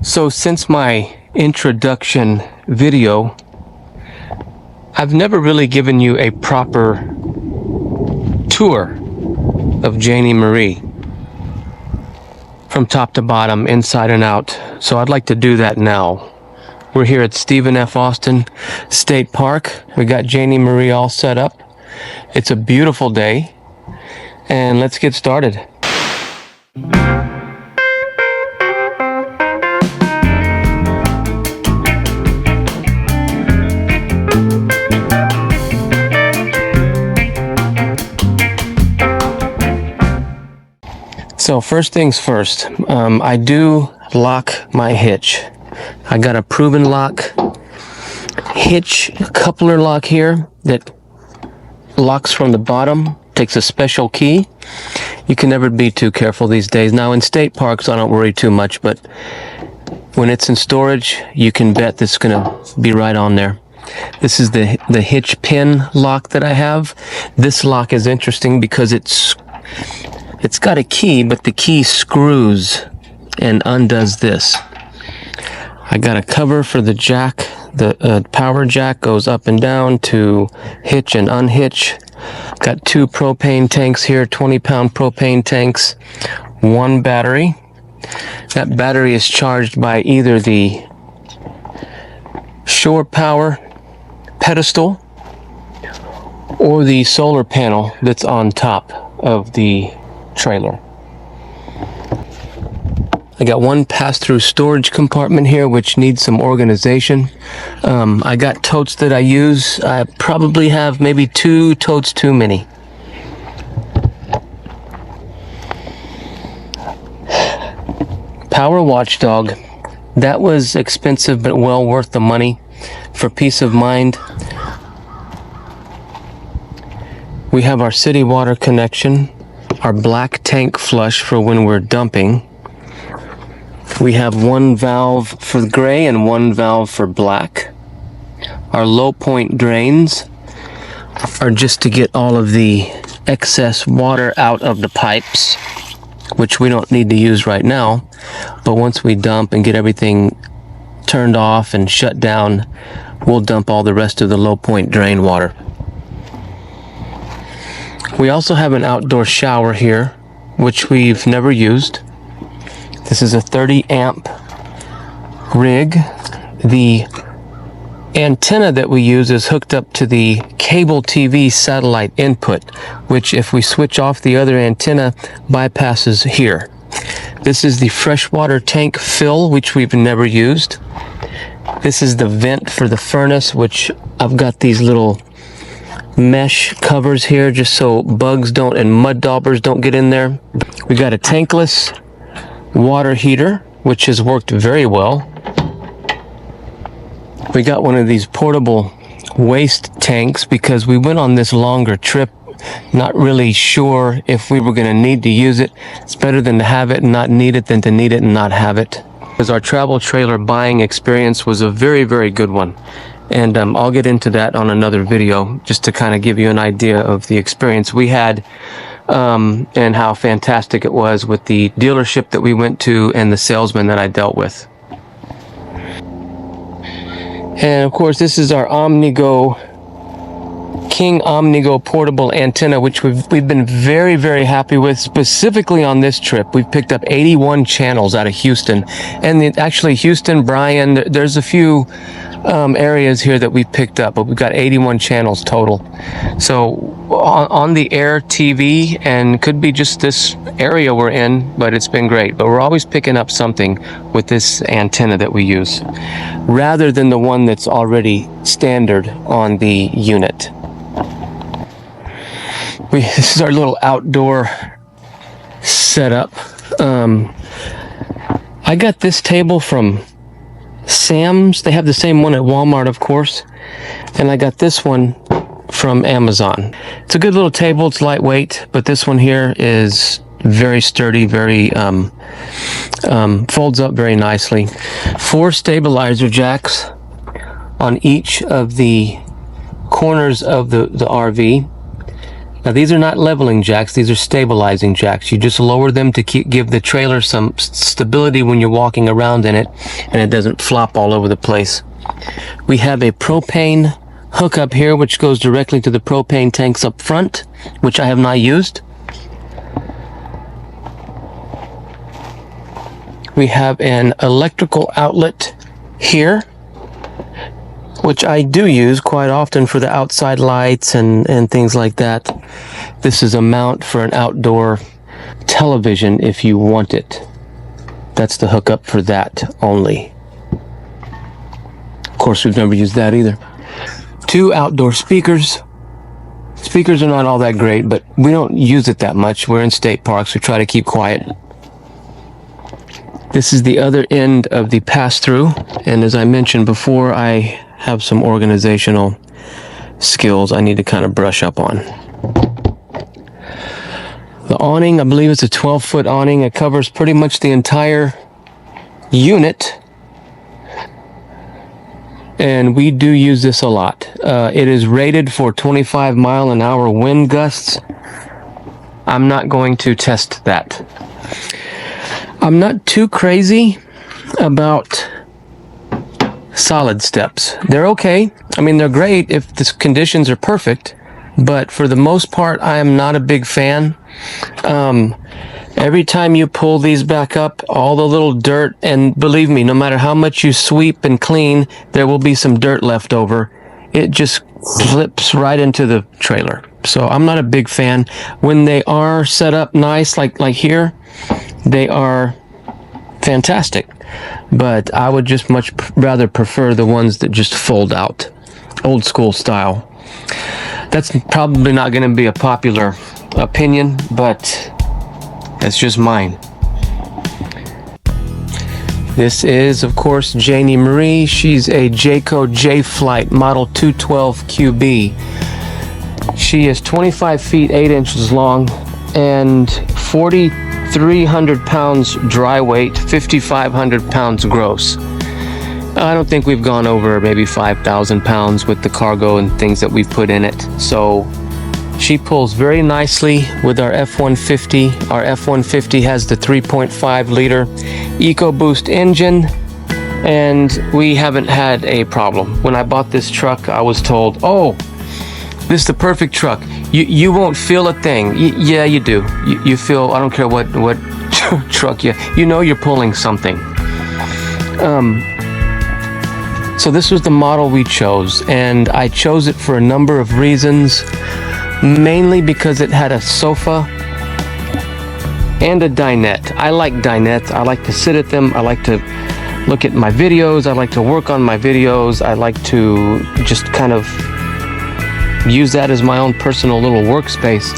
So since my introduction video, I've never really given you a proper tour of Janie Marie from top to bottom, inside and out. So I'd like to do that now. We're here at Stephen F. Austin State Park. We got Janie Marie all set up. It's a beautiful day, and let's get started. So first things first, I do lock my hitch. I got a proven lock hitch coupler lock here that locks from the bottom, takes a special key. You can never be too careful these days. Now in state parks I don't worry too much, but when it's in storage you can bet this is gonna be right on there. This is the hitch pin lock that I have. This lock is interesting because it's got a key, but the key screws and undoes this. I got a cover for the jack. The power jack goes up and down to hitch and unhitch. Got two propane tanks here, 20-pound propane tanks, one battery. That battery is charged by either the shore power pedestal or the solar panel that's on top of the trailer. I got one pass-through storage compartment here which needs some organization. I got totes that I use. I probably have maybe 2 totes too many. Power watchdog. That was expensive but well worth the money for peace of mind. We have our city water connection, our black tank flush for when we're dumping. We have one valve for gray and one valve for black. Our low point drains are just to get all of the excess water out of the pipes, which we don't need to use right now. But once we dump and get everything turned off and shut down, we'll dump all the rest of the low point drain water. We also have an outdoor shower here, which we've never used. This is a 30 amp rig. The antenna that we use is hooked up to the cable TV satellite input, which if we switch off the other antenna, bypasses here. This is the freshwater tank fill, which we've never used. This is the vent for the furnace, which I've got these little mesh covers here just so bugs don't and mud daubers don't get in there. We got a tankless water heater, which has worked very well. We got one of these portable waste tanks because we went on this longer trip not really sure if we were going to need to use it. It's better than to have it and not need it than to need it and not have it, because our travel trailer buying experience was a very, very good one. And I'll get into that on another video just to kind of give you an idea of the experience we had and how fantastic it was with the dealership that we went to and the salesman that I dealt with. And of course this is our King Omnigo portable antenna, which we've been very, very happy with. Specifically on this trip, we've picked up 81 channels out of Houston, and actually Houston, Bryan, there's a few areas here that we picked up, but we've got 81 channels total. So on the air TV, and could be just this area we're in, but it's been great. But we're always picking up something with this antenna that we use, rather than the one that's already standard on the unit. This is our little outdoor setup. I got this table from Sam's. They have the same one at Walmart, of course, and I got this one from Amazon. It's a good little table. It's lightweight, but this one here is very sturdy, very folds up very nicely. 4 stabilizer jacks on each of the corners of the RV. Now these are not leveling jacks, these are stabilizing jacks. You just lower them to give the trailer some stability when you're walking around in it, and it doesn't flop all over the place. We have a propane hookup here, which goes directly to the propane tanks up front, which I have not used. We have an electrical outlet here, which I do use quite often for the outside lights and things like that. This is a mount for an outdoor television if you want it. That's the hookup for that only. Of course, we've never used that either. 2 outdoor speakers. Speakers are not all that great, but we don't use it that much. We're in state parks, we try to keep quiet. This is the other end of the pass-through, and as I mentioned before, I have some organizational skills I need to kind of brush up on. The awning, I believe it's a 12-foot awning. It covers pretty much the entire unit, and we do use this a lot. It is rated for 25-mile-an-hour wind gusts. I'm not going to test that. I'm not too crazy about solid steps. They're okay. I mean, they're great if the conditions are perfect, but for the most part, I am not a big fan. Every time you pull these back up, all the little dirt, and believe me, no matter how much you sweep and clean, there will be some dirt left over. It just flips right into the trailer. So I'm not a big fan. When they are set up nice, like here, they are fantastic. But I would just much rather prefer the ones that just fold out, old school style. That's probably not going to be a popular opinion, but that's just mine. This is, of course, Janie Marie. She's a Jayco Jay Flight Model 212 QB. She is 25 feet 8 inches long and 4,300 pounds dry weight, 5,500 pounds gross. I don't think we've gone over maybe 5,000 pounds with the cargo and things that we've put in it. So she pulls very nicely with our F-150. Our F-150 has the 3.5 liter EcoBoost engine, and we haven't had a problem. When I bought this truck, I was told, oh, this is the perfect truck. You won't feel a thing. Yeah, you do. You feel, I don't care what truck you know you're pulling something. So this was the model we chose, and I chose it for a number of reasons, mainly because it had a sofa and a dinette. I like dinettes. I like to sit at them. I like to look at my videos. I like to work on my videos. I like to just kind of use that as my own personal little workspace.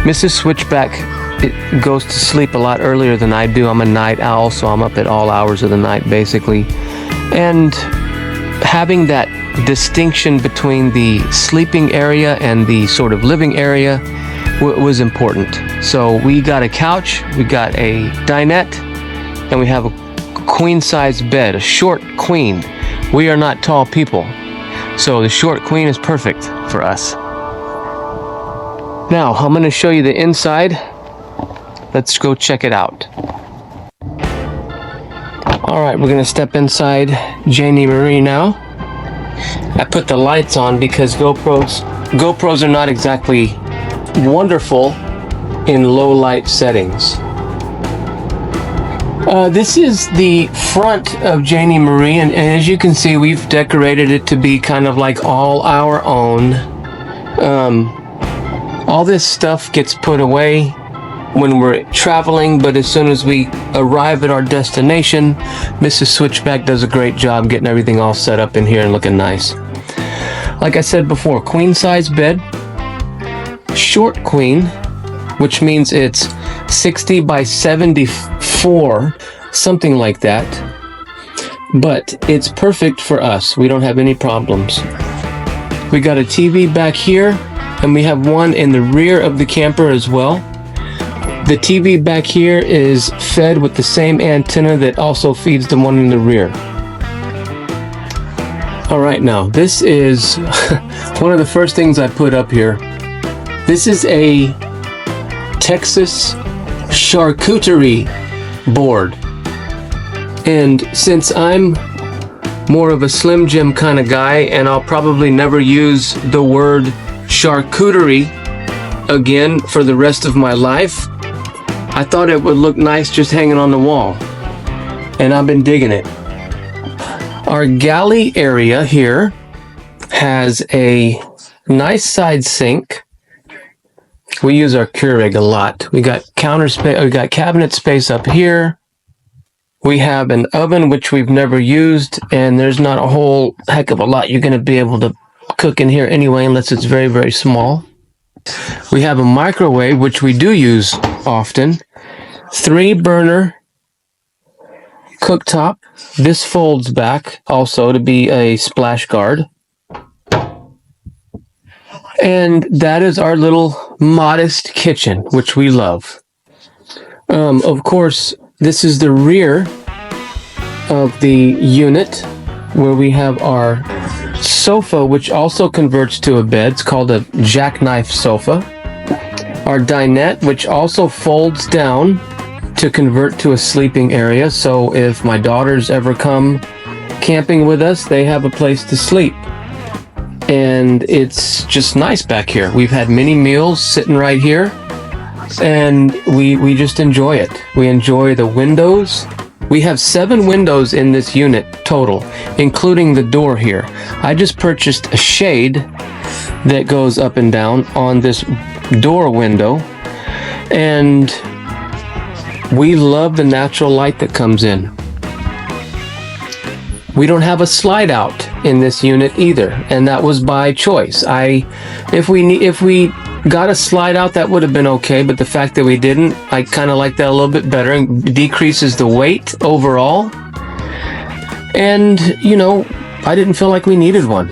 Mrs. Switchback, it goes to sleep a lot earlier than I do. I'm a night owl, so I'm up at all hours of the night, basically. And having that distinction between the sleeping area and the sort of living area was important. So we got a couch, we got a dinette, and we have a queen-size bed, a short queen. We are not tall people, so the short queen is perfect for us. Now, I'm going to show you the inside. Let's go check it out. Alright, we're going to step inside Janie Marie now. I put the lights on because GoPros are not exactly wonderful in low light settings. This is the front of Janie Marie, and as you can see, we've decorated it to be kind of like all our own. All this stuff gets put away when we're traveling, but as soon as we arrive at our destination, Mrs. Switchback does a great job getting everything all set up in here and looking nice. Like I said before, queen size bed, short queen, which means it's 60 by 74, something like that, but it's perfect for us. We don't have any problems. We got a TV back here, and we have one in the rear of the camper as well. The TV back here is fed with the same antenna that also feeds the one in the rear. Alright, now this is one of the first things I put up here. This is a Texas charcuterie board. And since I'm more of a Slim Jim kind of guy, and I'll probably never use the word charcuterie again for the rest of my life, I thought it would look nice just hanging on the wall. And I've been digging it. Our galley area here has a nice side sink. We use our Keurig a lot. We got counter space, we got cabinet space up here. We have an oven which we've never used, and there's not a whole heck of a lot you're going to be able to cook in here anyway, unless it's very, very small. We have a microwave, which we do use often. 3-burner cooktop. This folds back also to be a splash guard. And that is our little modest kitchen, which we love. Of course, this is the rear of the unit where we have our sofa, which also converts to a bed. It's called a jackknife sofa. Our dinette, which also folds down to convert to a sleeping area. So if my daughters ever come camping with us, they have a place to sleep. And it's just nice back here. We've had many meals sitting right here, and we just enjoy it. We enjoy the windows. We have 7 windows in this unit total, including the door here. I just purchased a shade that goes up and down on this door window, and we love the natural light that comes in. We don't have a slide out in this unit either, and that was by choice. If we got a slide out, that would have been okay, but the fact that we didn't, I kind of like that a little bit better, and decreases the weight overall. And, you know, I didn't feel like we needed one.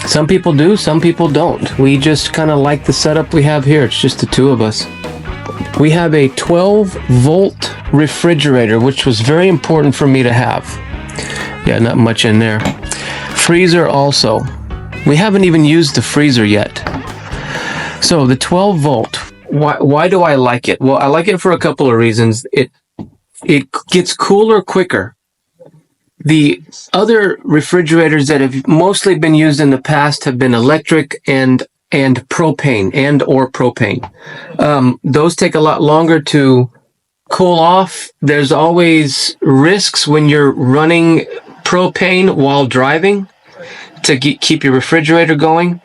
Some people do, some people don't. We just kind of like the setup we have here. It's just the two of us. We have a 12-volt refrigerator, which was very important for me to have. Yeah, not much in there. Freezer also. We haven't even used the freezer yet. So the 12 volt, why do I like it? Well, I like it for a couple of reasons. It gets cooler quicker. The other refrigerators that have mostly been used in the past have been electric and propane or propane. Those take a lot longer to cool off. There's always risks when you're running propane while driving to keep your refrigerator going.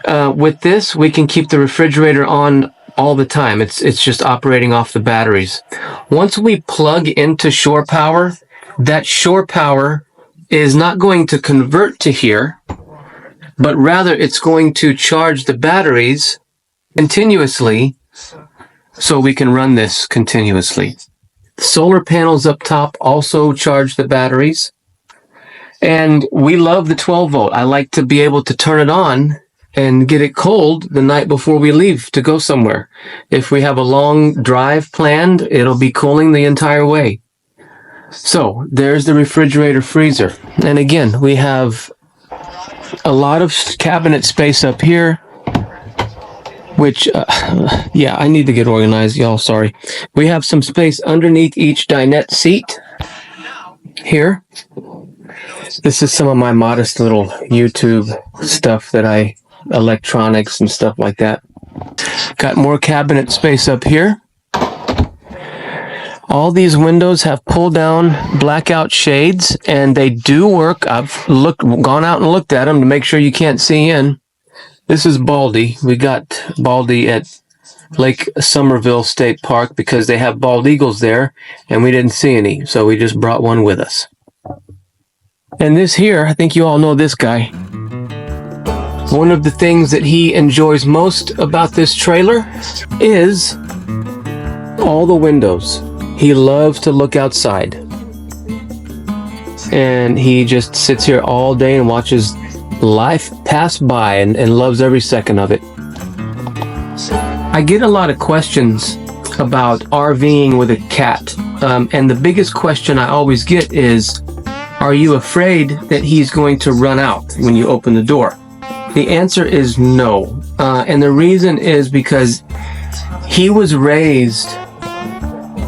With this, we can keep the refrigerator on all the time. It's just operating off the batteries. Once we plug into shore power, that shore power is not going to convert to here, but rather it's going to charge the batteries continuously so we can run this continuously. Solar panels up top also charge the batteries. And we love the 12 volt. I like to be able to turn it on and get it cold the night before we leave to go somewhere. If we have a long drive planned, it'll be cooling the entire way. So there's the refrigerator freezer. And again, we have a lot of cabinet space up here, which, yeah, I need to get organized, y'all, sorry. We have some space underneath each dinette seat here. This is some of my modest little YouTube stuff that electronics and stuff like that. Got more cabinet space up here. All these windows have pull down blackout shades, and they do work. I've gone out and looked at them to make sure you can't see in. This is Baldy. We got Baldy at Lake Somerville State Park because they have bald eagles there, and we didn't see any, so we just brought one with us. And this here, I think you all know this guy. One of the things that he enjoys most about this trailer is all the windows. He loves to look outside. And he just sits here all day and watches life pass by and loves every second of it. I get a lot of questions about RVing with a cat. And the biggest question I always get is, are you afraid that he's going to run out when you open the door? The answer is no. And the reason is because he was raised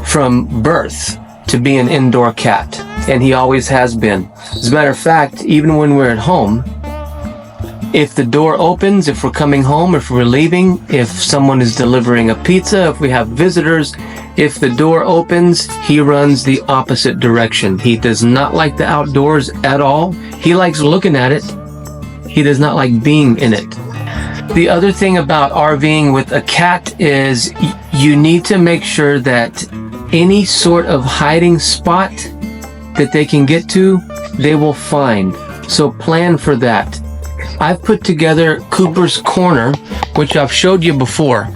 from birth to be an indoor cat, and he always has been. As a matter of fact, even when we're at home, if the door opens, if we're coming home, if we're leaving, if someone is delivering a pizza, if we have visitors, if the door opens, he runs the opposite direction. He does not like the outdoors at all. He likes looking at it. He does not like being in it. The other thing about RVing with a cat is you need to make sure that any sort of hiding spot that they can get to, they will find. So plan for that. I've put together Cooper's Corner, which I've showed you before.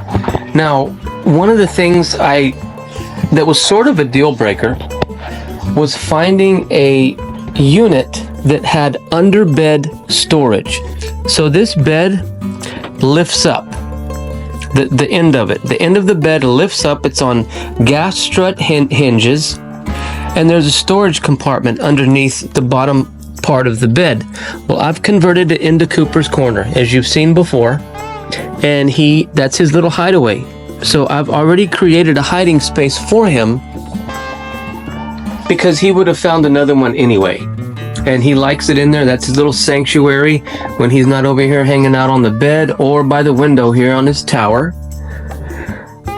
Now, one of the things that was sort of a deal breaker was finding a unit that had underbed storage. So this bed lifts up, the end of it. The end of the bed lifts up. It's on gas strut hinges, and there's a storage compartment underneath the bottom part of the bed. Well, I've converted it into Cooper's Corner, as you've seen before, and that's his little hideaway. So I've already created a hiding space for him because he would have found another one anyway. And he likes it in there. That's his little sanctuary when he's not over here hanging out on the bed or by the window here on his tower.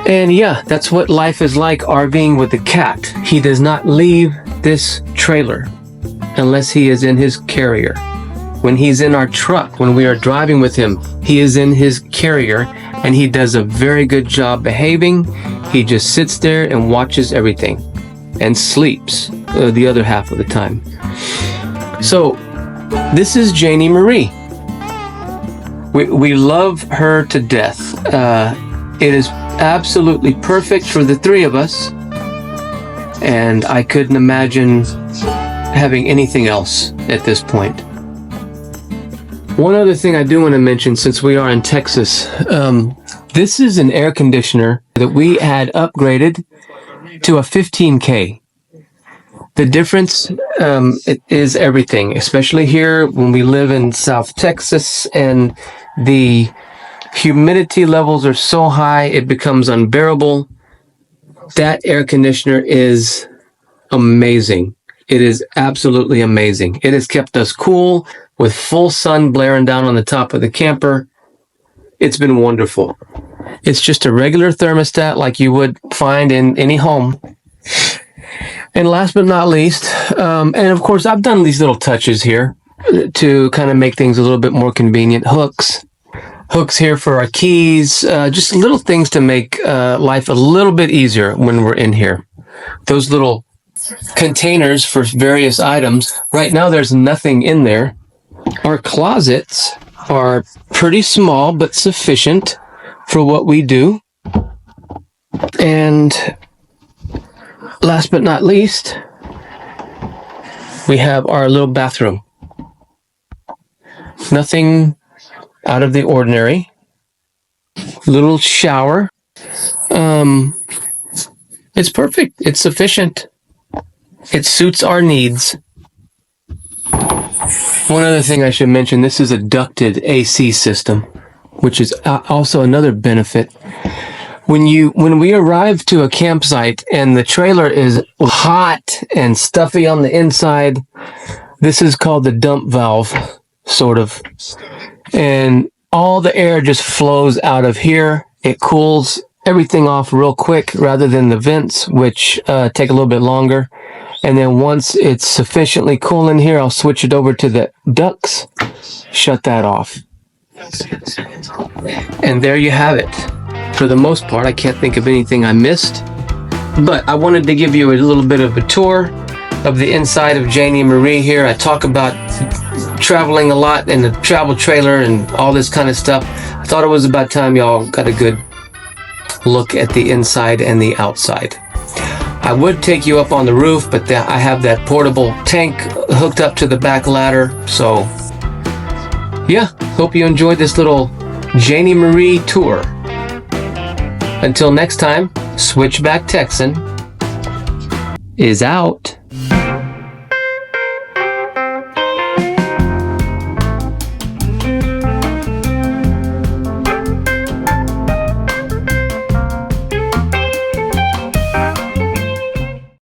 And yeah, that's what life is like RVing with the cat. He does not leave this trailer unless he is in his carrier. When he's in our truck, when we are driving with him, he is in his carrier, and he does a very good job behaving. He just sits there and watches everything and sleeps the other half of the time. So this is Janie Marie. We love her to death. It is absolutely perfect for the three of us, and I couldn't imagine having anything else at this point. One other thing I do want to mention, since we are in Texas, this is an air conditioner that we had upgraded to a 15K. The difference it is everything, especially here when we live in South Texas and the humidity levels are so high it becomes unbearable. That air conditioner is amazing. It is absolutely amazing. It has kept us cool with full sun blaring down on the top of the camper. It's been wonderful. It's just a regular thermostat like you would find in any home. And last but not least, and of course I've done these little touches here to kind of make things a little bit more convenient. Hooks here for our keys, just little things to make life a little bit easier when we're in here. Those little containers for various items. Right now there's nothing in there. Our closets are pretty small but sufficient for what we do. And last but not least, we have our little bathroom. Nothing out of the ordinary. Little shower. It's perfect. It's sufficient. It suits our needs. One other thing I should mention, this is a ducted AC system, which is also another benefit. When we arrive to a campsite and the trailer is hot and stuffy on the inside, this is called the dump valve, sort of. And all the air just flows out of here. It cools everything off real quick rather than the vents, which take a little bit longer. And then once it's sufficiently cool in here, I'll switch it over to the ducts, shut that off. And there you have it. For the most part, I can't think of anything I missed, but I wanted to give you a little bit of a tour of the inside of Janie Marie here. I talk about traveling a lot in the travel trailer and all this kind of stuff. I thought it was about time y'all got a good look at the inside and the outside. I would take you up on the roof, but I have that portable tank hooked up to the back ladder. So yeah, hope you enjoyed this little Janie Marie tour. Until next time, Switchback Texan is out.